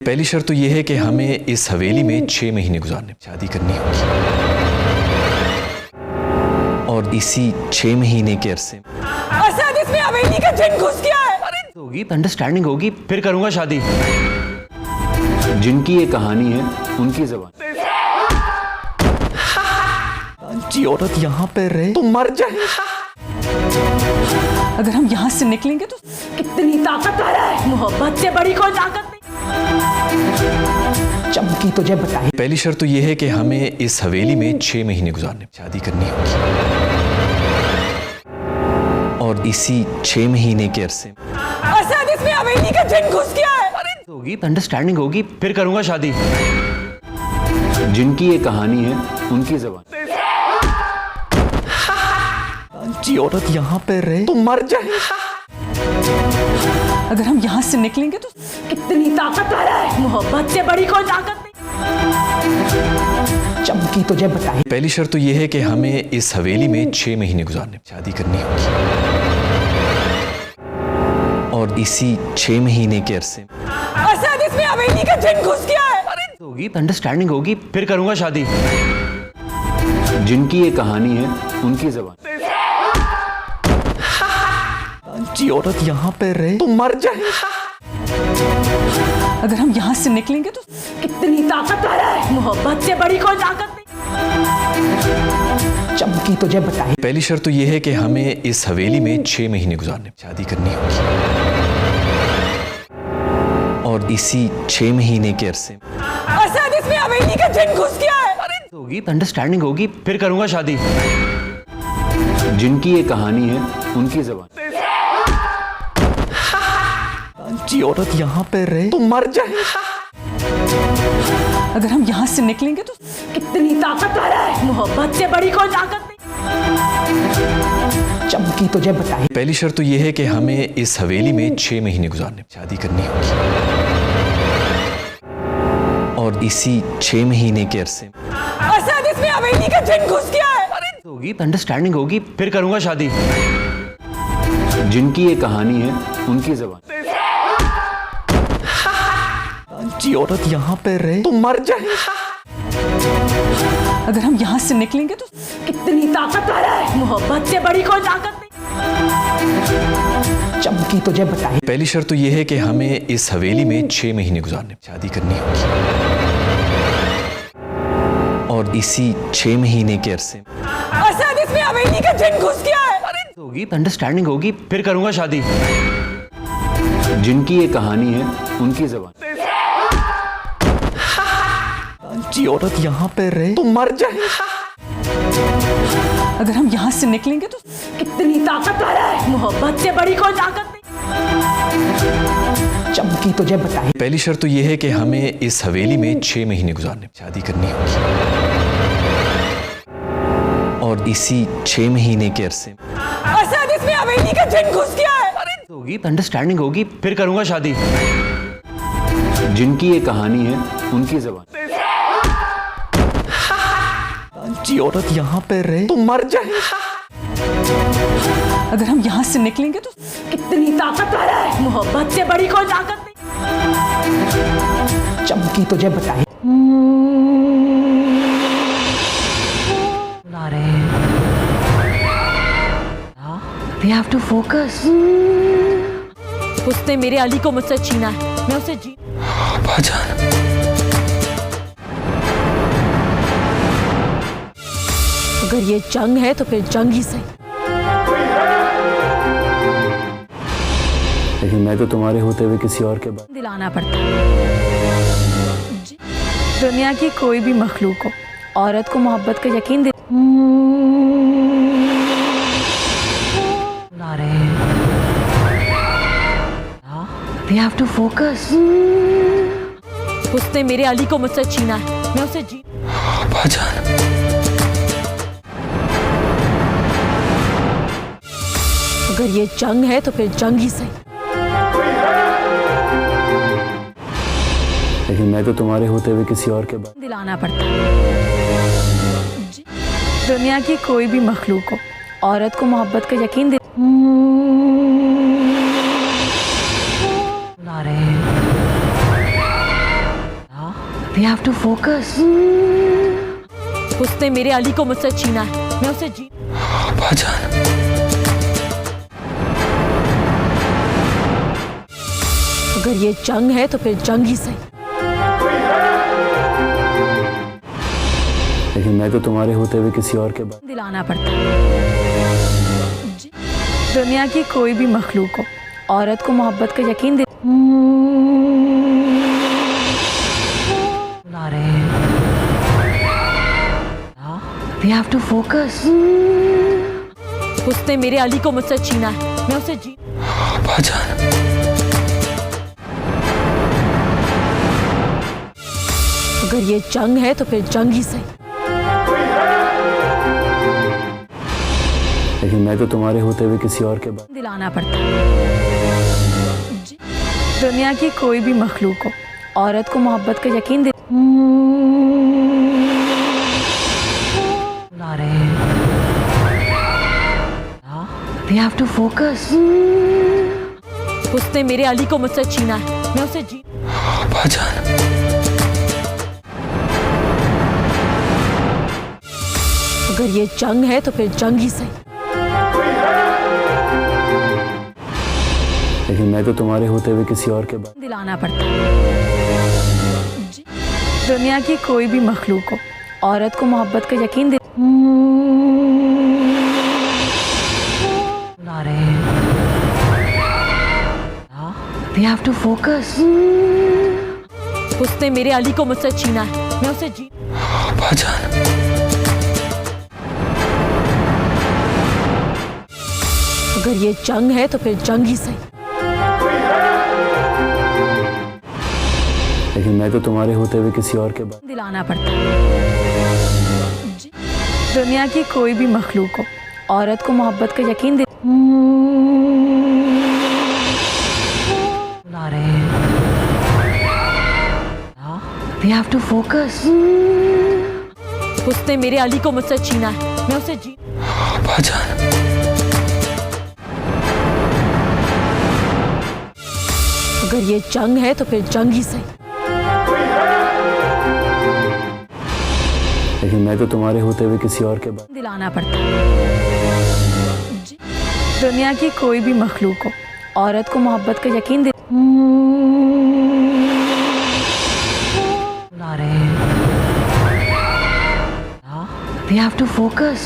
पहली शर्त तो यह है कि हमें इस हवेली में 6 महीने गुजारने, शादी करनी होगी और इसी 6 महीने के अरसे असद इसमें हवेली का जिन घुस गया है। होगी, अंडरस्टैंडिंग होगी, फिर करूंगा शादी। जिनकी ये कहानी है उनकी ज़बान। जी औरत यहाँ पे रहे तो मर जाए। अगर हम यहाँ से निकलेंगे तो कितनी ताकत आ रहा है, मोहब्बत से बड़ी कोई ताकत नहीं। चमकी तुझे बताई। पहली शर्त तो यह है कि हमें इस हवेली में 6 महीने गुजारने, शादी करनी होगी और इसी 6 महीने के अरसे असद इसमें हवेली का जिन घुस गया है। होगी, अंडरस्टैंडिंग होगी, फिर करूंगा शादी। जिनकी ये कहानी है उनकी ज़बान। जी औरत यहाँ पे रहे तो मर जाए। अगर हम यहाँ से निकलेंगे तो कितनी ताकत आ रहा है, मोहब्बत से बड़ी कोई ताकत नहीं। चमकी तुझे बताई। पहली शर्त तो यह है कि हमें इस हवेली में 6 महीने गुजारने, शादी करनी होगी और इसी 6 महीने के अरसे असद इसमें हवेली का जिन घुस गया है। होगी, अंडरस्टैंडिंग होगी, फिर करूंगा शादी। जिनकी ये कहानी है उनकी ज़बान। जी औरत यहाँ पे रहे तो मर जाए। अगर हम यहाँ से निकलेंगे तो कितनी ताकत आ रहा है, मोहब्बत से बड़ी कोई ताकत नहीं। चमकी तुझे बताई। पहली शर्त तो यह है कि हमें इस हवेली में 6 महीने गुजारने, शादी करनी होगी और इसी 6 महीने के अरसे असद इसमें हवेली का जिन घुस गया है। होगी, अंडरस्टैंडिंग होगी, फिर करूंगा शादी। जिनकी ये कहानी है उनकी ज़बान। जी औरत यहाँ पे रहे तो मर जाए। अगर हम यहाँ से निकलेंगे तो कितनी ताकत आ रहा है, मोहब्बत से बड़ी कोई ताकत नहीं। चमकी तुझे बताई। पहली शर्त तो यह है कि हमें इस हवेली में 6 महीने गुजारने, शादी करनी होगी और इसी 6 महीने के अरसे असद इसमें हवेली का जिन घुस गया है। होगी, अंडरस्टैंडिंग होगी, फिर करूंगा शादी। जिनकी ये कहानी है उनकी ज़बान। जी औरत यहाँ पे रहे तो मर जाए। अगर हम यहाँ से निकलेंगे तो कितनी ताकत आ रहा है, मोहब्बत से बड़ी कोई ताकत नहीं। चमकी तुझे बताई। पहली शर्त तो यह है कि हमें इस हवेली में 6 महीने गुजारने, शादी करनी होगी और इसी 6 महीने के अरसे असद इसमें हवेली का जिन घुस गया है। होगी, अंडरस्टैंडिंग होगी, फिर करूंगा शादी। जिनकी ये कहानी है उनकी ज़बान। जी औरत यहाँ पे रहे तो मर जाए। अगर हम यहाँ से निकलेंगे तो कितनी ताकत आ रहा है, मोहब्बत से बड़ी कोई ताकत नहीं। चमकी तुझे बताई। पहली शर्त तो यह है कि हमें इस हवेली में 6 महीने गुजारने, शादी करनी होगी और इसी 6 महीने के अरसे असद इसमें हवेली का जिन घुस गया है। होगी, अंडरस्टैंडिंग होगी, फिर करूंगा शादी। जिनकी ये कहानी है उनकी ज़बान। जी औरत यहाँ पे रहे तो मर जाए। अगर हम यहाँ से निकलेंगे तो कितनी ताकत आ रहा है, मोहब्बत से बड़ी कोई ताकत नहीं। चमकी तुझे बताई। ला रहे हैं। We have to focus. उसने मेरे अली को मुझसे छीना है, मैं उसे जी। भाजान अगर ये जंग है तो फिर जंग ही सही। लेकिन मैं तो तुम्हारे होते हुए किसी और के बाद दिलाना पड़ता है। दुनिया की कोई भी मखलूक को औरत को मोहब्बत का यकीन दे ला रहे हैं। We have to focus. उसने मेरे अली को मुझसे छीना है, मैं उसे जी। भाजान अगर ये जंग है तो फिर जंग ही सही। लेकिन मैं तो तुम्हारे होते हुए किसी और के बाद दिलाना पड़ता है। दुनिया की कोई भी मखलूक को औरत को मोहब्बत का यकीन दे ला रहे हैं। We have to focus. उसने मेरे अली को मुझसे छीना है, मैं उसे भाईजान, अगर ये जंग है तो फिर जंग ही सही। लेकिन मैं तो तुम्हारे होते हुए किसी और के बारे दिलाना पड़ता है। दुनिया की कोई भी मखलूक हो, औरत को मोहब्बत का यकीन दिला रहे हैं। We have to focus. उसने मेरे अली को मुझसे छीना है, मैं उसे भाईजान, अगर ये जंग है तो फिर जंग ही सही। लेकिन मैं तो तुम्हारे होते हुए किसी और के बारे दिलाना पड़ता है। दुनिया की कोई भी मखलूक हो, औरत को मोहब्बत का यकीन दिला रहे हैं। We have to focus. उसने मेरे अली को मुझसे छीना है, मैं उसे भाईजान, अगर ये जंग है तो फिर जंग ही सही। लेकिन मैं तो तुम्हारे होते हुए किसी और के बारे दिलाना पड़ता है। दुनिया की कोई भी मखलूक हो, औरत को मोहब्बत का यकीन दिला रहे हैं। We have to focus. उसने मेरे अली को मुझसे छीना है, मैं उसे भाईजान, अगर ये जंग है तो फिर जंग ही सही। लेकिन मैं तो तुम्हारे होते हुए किसी और के बारे दिलाना पड़ता है। दुनिया की कोई भी मखलूक हो, औरत को मोहब्बत का यकीन दिला रहे हैं। We have to focus. उसने मेरे अली को मुझसे छीना है, मैं उसे भाईजान, अगर ये जंग है तो फिर जंग ही सही। लेकिन मैं तो तुम्हारे होते हुए किसी और के बारे दिलाना पड़ता है। दुनिया की कोई भी मखलूक हो, औरत को मोहब्बत का यकीन दिला रहे हैं। We have to focus.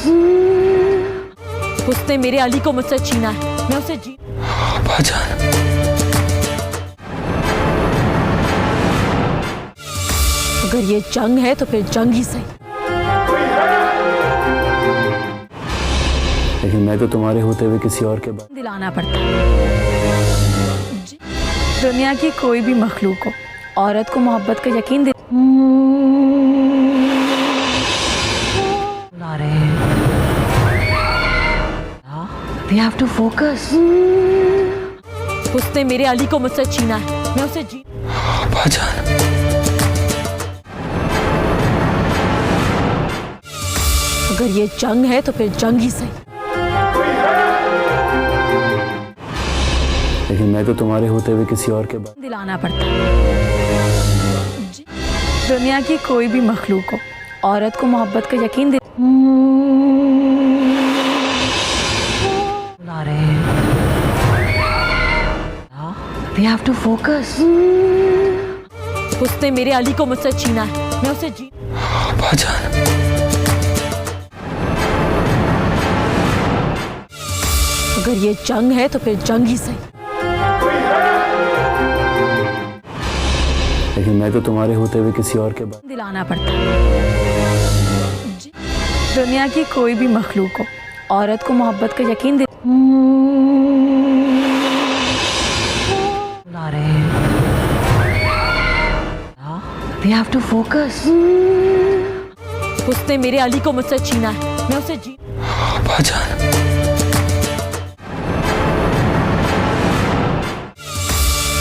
उसने मेरे अली को मुझसे छीना है, मैं उसे भाईजान, अगर ये जंग है तो फिर जंग ही सही। लेकिन मैं तो तुम्हारे होते हुए किसी और के बारे दिलाना पड़ता है। दुनिया की कोई भी मखलूक हो, औरत को मोहब्बत का यकीन दिला रहे हैं। We have to focus. उसने मेरे अली को मुझसे छीना है, मैं उसे भाईजान, अगर ये जंग है तो फिर जंग ही सही। लेकिन मैं तो तुम्हारे होते हुए किसी और के बारे दिलाना पड़ता है। दुनिया की कोई भी मखलूक हो, औरत को मोहब्बत का यकीन दिला रहे हैं। We have to focus. उसने मेरे अली को मुझसे छीना है, मैं उसे भाईजान, अगर ये जंग है तो फिर जंग ही सही। लेकिन मैं तो तुम्हारे होते हुए किसी और के बारे दिलाना पड़ता है। दुनिया की कोई भी मखलूक हो, औरत को मोहब्बत का यकीन दिला रहे हैं। We have to focus. उसने मेरे अली को मुझसे छीना है, मैं उसे भाईजान,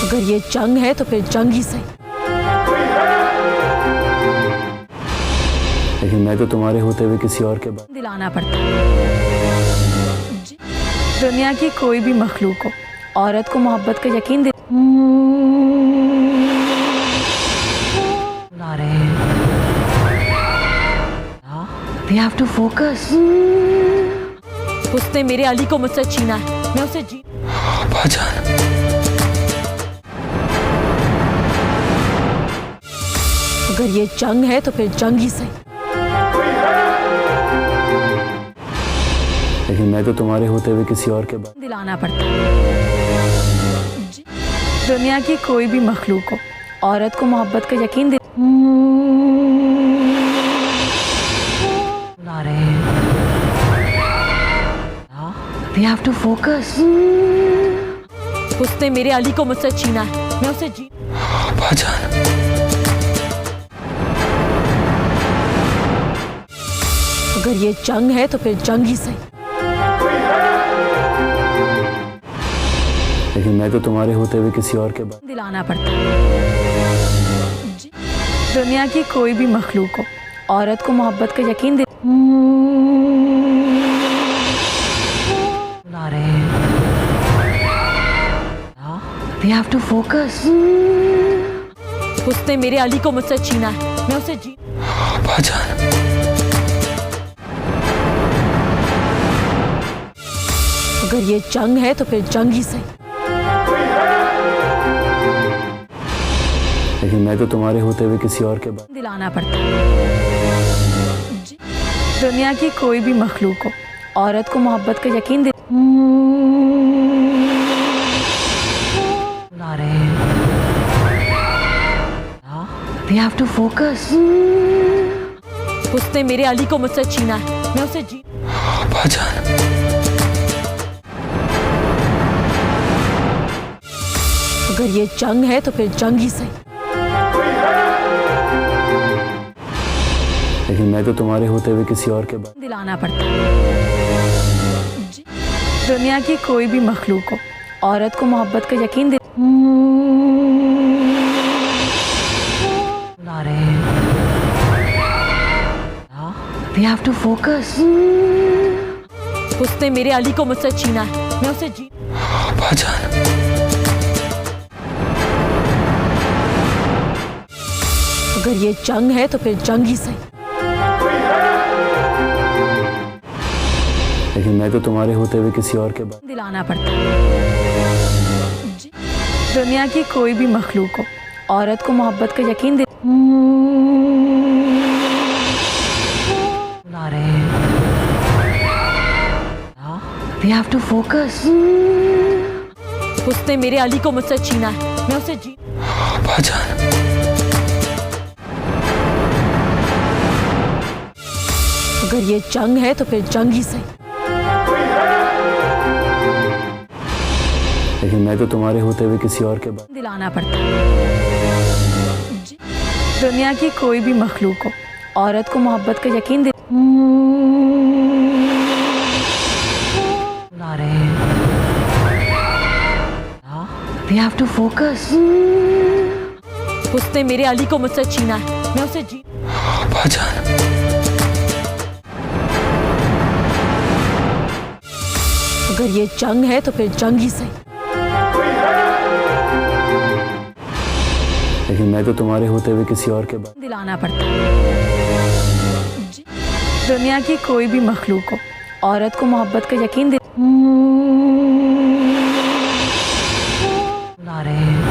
अगर ये जंग है तो फिर जंग ही सही। लेकिन मैं तो तुम्हारे होते हुए किसी और के बारे दिलाना पड़ता है। दुनिया की कोई भी मखलूक हो, औरत को मोहब्बत का यकीन दिला रहे हैं। We have to focus. उसने मेरे अली को मुझसे छीना है, मैं उसे जी भाईजान, अगर ये जंग है तो फिर जंग ही सही। लेकिन मैं तो तुम्हारे होते हुए किसी और के बाद दिलाना पड़ता है। दुनिया की कोई भी मखलूक हो, औरत को मोहब्बत का यकीन दिला रहे हैं। We have to focus. उसने मेरे अली को मुझसे छीना है, मैं उसे जी भाईजान, अगर ये जंग है तो फिर जंग ही सही। लेकिन मैं तो तुम्हारे होते हुए किसी और के बाद दिलाना पड़ता है। दुनिया की कोई भी मखलूक हो, औरत को मोहब्बत का यकीन दिला रहे हैं। We have to focus. उसने मेरे अली को मुझसे छीना है, मैं उसे जी भाईजान, अगर ये जंग है तो फिर जंग ही सही। लेकिन मैं तो तुम्हारे होते हुए किसी और के बाद दिलाना पड़ता है। दुनिया की कोई भी मखलूक हो, औरत को मोहब्बत का यकीन दिला रहे हैं। We have to focus. उसने मेरे अली को मुझसे छीना है, मैं उसे जी भाईजान, अगर ये जंग है तो फिर जंग ही सही। लेकिन मैं तो तुम्हारे होते हुए किसी और के बाद दिलाना पड़ता है। दुनिया की कोई भी मखलूक हो, औरत को मोहब्बत का यकीन दिला रहे हैं। We have to focus. उसने मेरे अली को मुझसे छीना है, मैं उसे जी भाईजान, अगर ये जंग है तो फिर जंग ही सही। लेकिन मैं तो तुम्हारे होते हुए किसी और के बाद दिलाना पड़ता है। दुनिया की कोई भी मखलूक हो, औरत को मोहब्बत का यकीन दिला रहे हैं। We have to focus. उसने मेरे अली को मुझसे छीना है, मैं उसे जी भाईजान, अगर ये जंग है तो फिर जंग ही सही। लेकिन मैं तो तुम्हारे होते हुए किसी और के बाद दिलाना पड़ता है। दुनिया की कोई भी मखलूक हो, औरत को मोहब्बत का यकीन दिला रहे हैं। We have to focus. उसने मेरे अली को मुझसे छीना है, मैं उसे जी भाईजान, अगर ये जंग है तो फिर जंग ही सही। लेकिन मैं तो तुम्हारे होते हुए किसी और के बाद दिलाना पड़ता है। दुनिया की कोई भी मखलूक हो, औरत को मोहब्बत का यकीन दिला रहे हैं।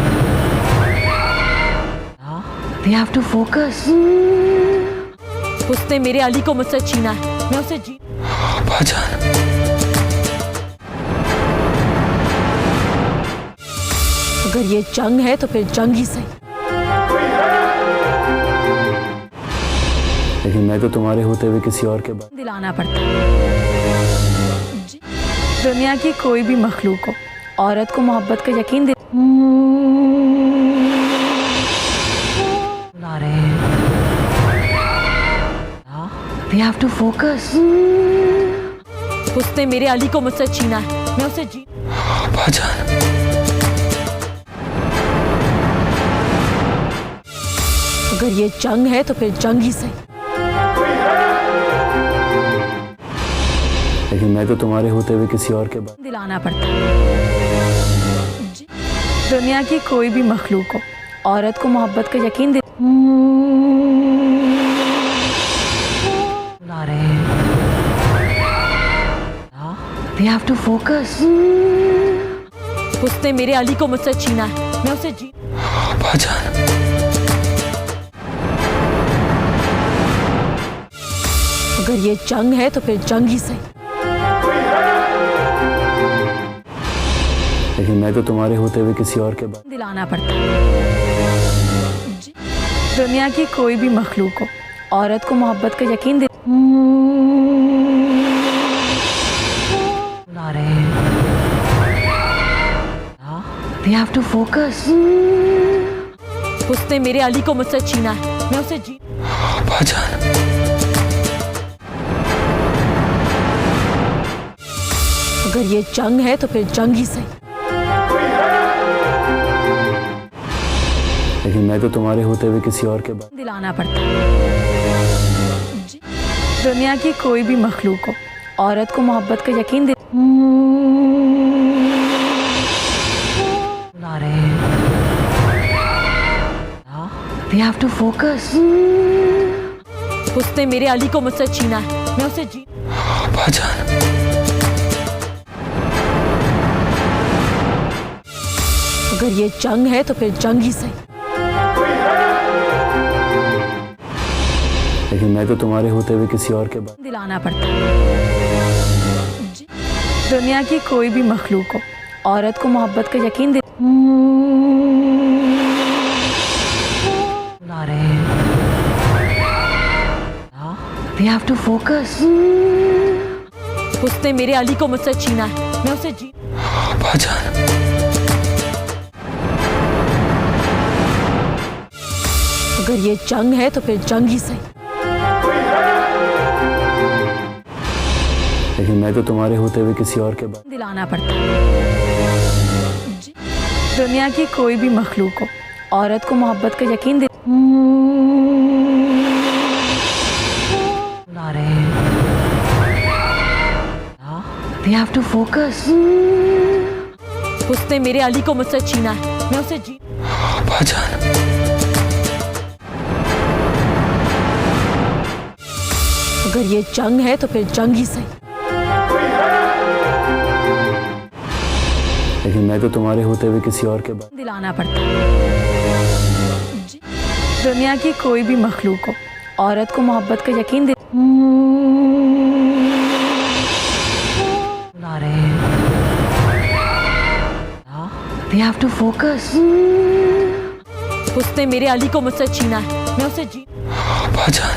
We have to focus. उसने मेरे अली को मुझसे छीना है, मैं उसे जी भाईजान, अगर ये जंग है तो फिर जंग ही सही। लेकिन मैं तो तुम्हारे होते हुए किसी और के बाद दिलाना पड़ता है। दुनिया की कोई भी मखलूक हो, औरत को मोहब्बत का यकीन दिला रहे हैं। We have to focus. उसने मेरे अली को मुझसे छीना है, मैं उसे जी भाईजान, अगर ये जंग है तो फिर जंग ही सही। लेकिन मैं तो तुम्हारे होते हुए किसी और के बाद दिलाना पड़ता है। दुनिया की कोई भी मखलूक हो, औरत को मोहब्बत का यकीन दिला रहे हैं। We have to focus. उसने मेरे अली को मुझसे छीना है, मैं उसे जी भाईजान, अगर ये जंग है तो फिर जंग ही सही। लेकिन मैं तो तुम्हारे होते हुए किसी और के बारे दिलाना पड़ता है। दुनिया की कोई भी मखलूक हो, औरत को मोहब्बत का यकीन बुला रहे हैं। We have to focus. उसने मेरे अली को मुझसे छीना है, मैं उसे जी भाईजान, अगर ये जंग है तो फिर जंग ही सही। लेकिन मैं तो तुम्हारे होते हुए किसी और के बारे दिलाना पड़ता है। दुनिया की कोई भी मखलूक हो, औरत को मोहब्बत का यकीन बुला रहे हैं। We have to focus. उसने मेरे अली को मुझसे छीना है, मैं उसे जी भाईजान, अगर ये जंग है तो फिर जंग ही सही। लेकिन मैं तो तुम्हारे होते हुए किसी और के बारे दिलाना पड़ता है। दुनिया की कोई भी मखलूक हो, औरत को मोहब्बत का यकीन बुला रहे हैं। We have to focus. उसने मेरे अली को मुझसे छीना है, मैं उसे जी भाईजान, अगर ये जंग है तो फिर जंग ही सही। लेकिन मैं तो तुम्हारे होते हुए किसी और के बारे दिलाना पड़ता है। दुनिया की कोई भी मखलूक हो, औरत को मोहब्बत का यकीन बुला रहे हैं। We have to focus. उसने मेरे अली को मुझसे छीना है, मैं उसे जी भाईजान, अगर ये जंग है तो फिर जंग ही सही। लेकिन मैं तो तुम्हारे होते हुए किसी और के बारे दिलाना पड़ता है। दुनिया की कोई भी मखलूक हो, औरत को मोहब्बत का यकीन बुला रहे हैं। We have to focus. उसने मेरे अली को मुझसे छीना है, मैं उसे जी भाईजान,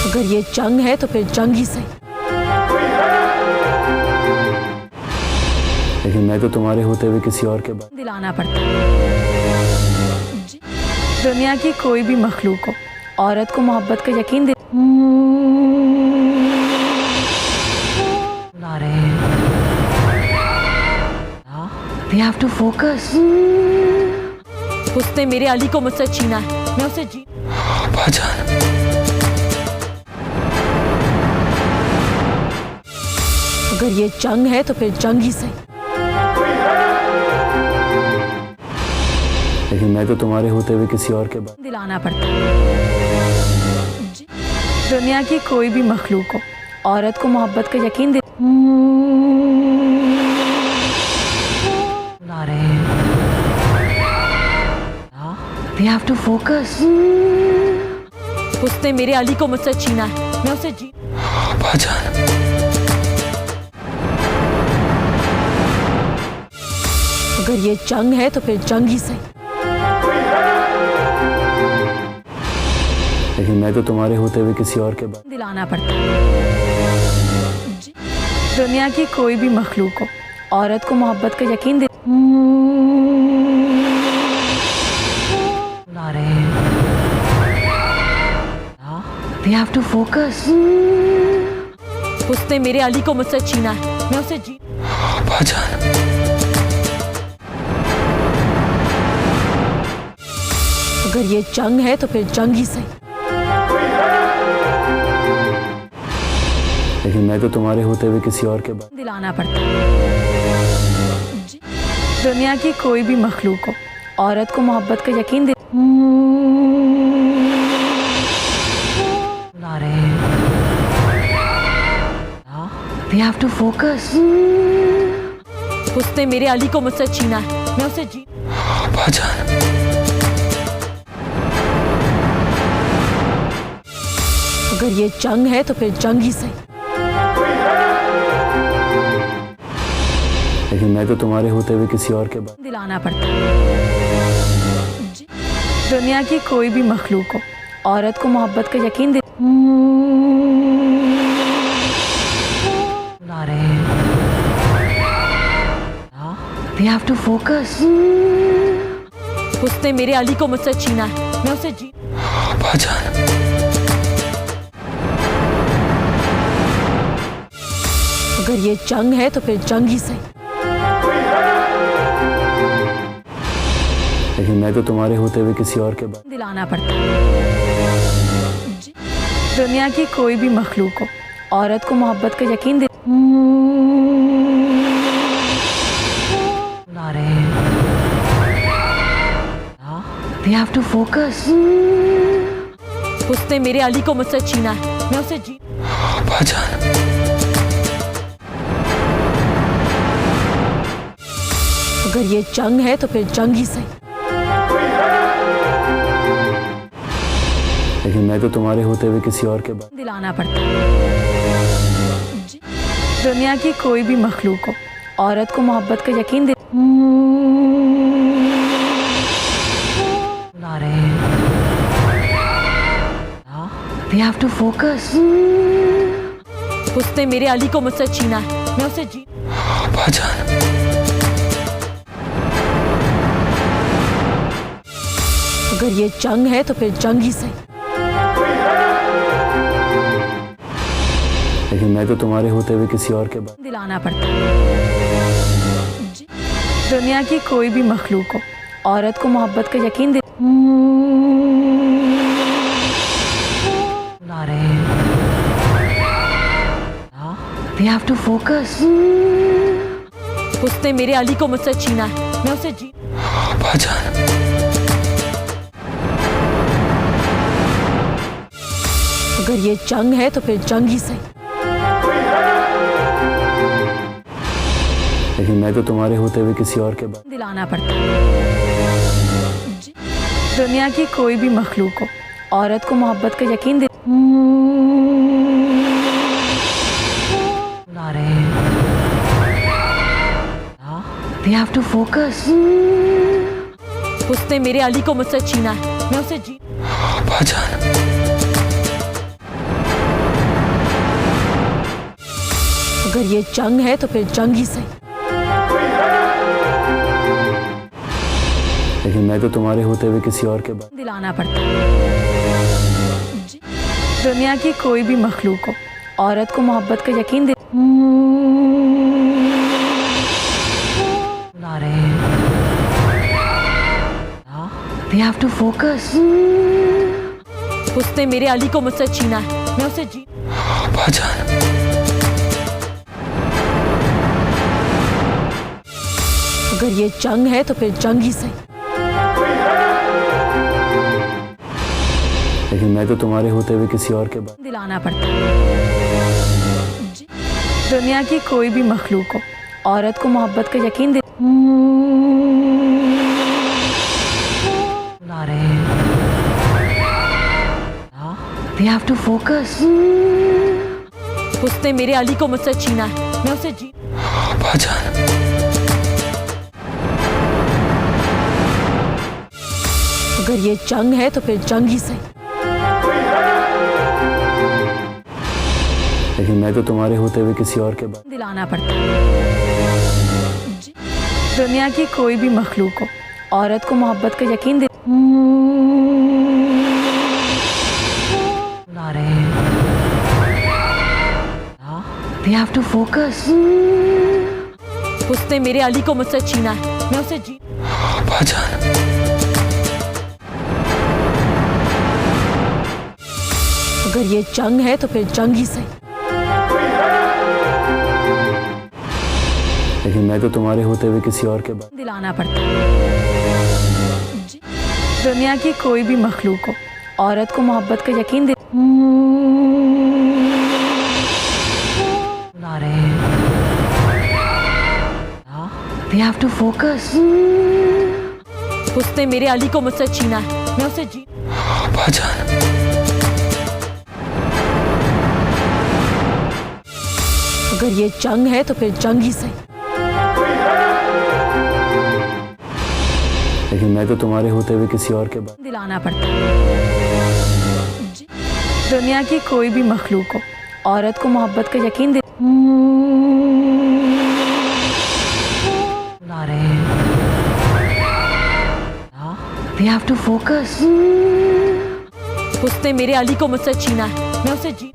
अगर ये जंग है तो फिर जंग ही सही। लेकिन मैं तो तुम्हारे होते हुए किसी और के बारे दिलाना पड़ता है। दुनिया की कोई भी मखलूक हो, औरत को मोहब्बत का यकीन बुला रहे हैं। We have to focus. उसने मेरे अली को मुझसे छीना है, मैं उसे जी भाईजान, अगर ये जंग है तो फिर जंग ही सही। लेकिन मैं तो तुम्हारे होते हुए किसी और के बारे दिलाना पड़ता है। दुनिया की कोई भी मखलूक हो, औरत को मोहब्बत का यकीन बुला रहे हैं। We have to focus. उसने मेरे अली को मुझसे छीना है, मैं उसे जी भाईजान, अगर ये जंग है तो फिर जंग ही सही। लेकिन मैं तो तुम्हारे होते हुए किसी और के बारे दिलाना पड़ता है। दुनिया की कोई भी मखलूक हो, औरत को मोहब्बत का यकीन बुला रहे हैं। We have to focus. उसने मेरे अली को मुझसे छीना है, मैं उसे जी भाईजान, अगर ये जंग है तो फिर जंग ही सही। लेकिन मैं तो तुम्हारे होते हुए किसी और के बारे दिलाना पड़ता है। दुनिया की कोई भी मखलूक हो, औरत को मोहब्बत का यकीन बुला रहे हैं। have to focus. उसने मेरे अली को मुझसे छीना है, मैं उसे जी बाजान, अगर ये जंग है तो फिर जंग ही सही। लेकिन मैं तो तुम्हारे होते हुए किसी और के बाद दिलाना पड़ता है। दुनिया की कोई भी मखलूक हो, औरत को मोहब्बत का यकीन बुला रहे हैं। We have to focus. उसने मेरे अली को मुझसे छीना है, मैं उसे जी बाजान, अगर ये जंग है तो फिर जंग ही सही। लेकिन मैं तो तुम्हारे होते हुए किसी और के बाद दिलाना पड़ता है। दुनिया की कोई भी मखलूक हो, औरत को मोहब्बत का यकीन बुला रहे हैं। We have to focus. उसने मेरे अली को मुझसे छीना है, मैं उसे जी बाजान, अगर ये जंग है तो फिर जंग ही सही। लेकिन मैं तो तुम्हारे होते हुए किसी और के बाद दिलाना पड़ता है। दुनिया की कोई भी मखलूक हो, औरत को मोहब्बत का यकीन बुला रहे हैं। We have to focus. उसने मेरे अली को मुझसे छीना है, मैं उसे जी बाजान, अगर ये जंग है तो फिर जंग ही सही। लेकिन मैं तो तुम्हारे होते हुए किसी और के बाद दिलाना पड़ता है। दुनिया की कोई भी मखलूक हो, औरत को मोहब्बत का यकीन बुला रहे हैं। We have to focus. उसने मेरे अली को मुझसे छीना है, मैं उसे जी बाजान, अगर ये जंग है तो फिर जंग ही सही। लेकिन मैं तो तुम्हारे होते हुए किसी और के बाद दिलाना पड़ता है। दुनिया की कोई भी मखलूक हो, औरत को मोहब्बत का यकीन बुला रहे हैं। We have to focus. उसने मेरे अली को मुझसे छीना है, मैं उसे जी बाजान, अगर ये जंग है तो फिर जंग ही सही। लेकिन मैं तो तुम्हारे होते हुए किसी और के बाद दिलाना पड़ता है। दुनिया की कोई भी मखलूक हो, औरत को मोहब्बत का यकीन बुला रहे हैं। We have to focus. उसने मेरे अली को मुझसे छीना है, मैं उसे जी बाजान, अगर ये जंग है तो फिर जंग ही सही। लेकिन मैं तो तुम्हारे होते हुए किसी और के बाद दिलाना पड़ता है। दुनिया की कोई भी मखलूक हो, औरत को मोहब्बत का यकीन बुला रहे हैं। We have to focus. उसने मेरे अली को मुझसे छीना है, मैं उसे जी बाजान, अगर ये जंग है तो फिर जंग ही सही। लेकिन मैं तो तुम्हारे होते हुए किसी और के बाद दिलाना पड़ता है। दुनिया की कोई भी मखलूक हो, औरत को मोहब्बत का यकीन बुला रहे हैं। We have to focus. उसने मेरे अली को मुझसे छीना है, मैं उसे जी बाजान, अगर ये जंग है तो फिर जंग ही सही। लेकिन मैं तो तुम्हारे होते हुए किसी और के बाद दिलाना पड़ता है। दुनिया की कोई भी मखलूक हो, औरत को मोहब्बत का यकीन बुला रहे हैं। have to focus. उसने मेरे अली को मुझसे छीना है, मैं उसे जी अगर ये जंग है तो फिर जंग ही सही। लेकिन मैं तो तुम्हारे होते हुए किसी और के बारे दिलाना पड़ता है। दुनिया की कोई भी मखलूक हो, औरत को मोहब्बत का यकीन बुला रहे हैं। We have to focus. उसने मेरे अली को मुझसे छीना है, मैं उसे जी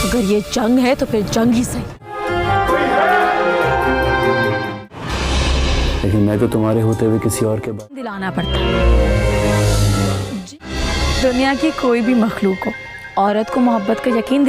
अगर ये जंग है तो फिर जंग ही सही। लेकिन मैं तो तुम्हारे होते हुए किसी और के बारे दिलाना पड़ता है। दुनिया की कोई भी मखलूक हो, औरत को मोहब्बत का यकीन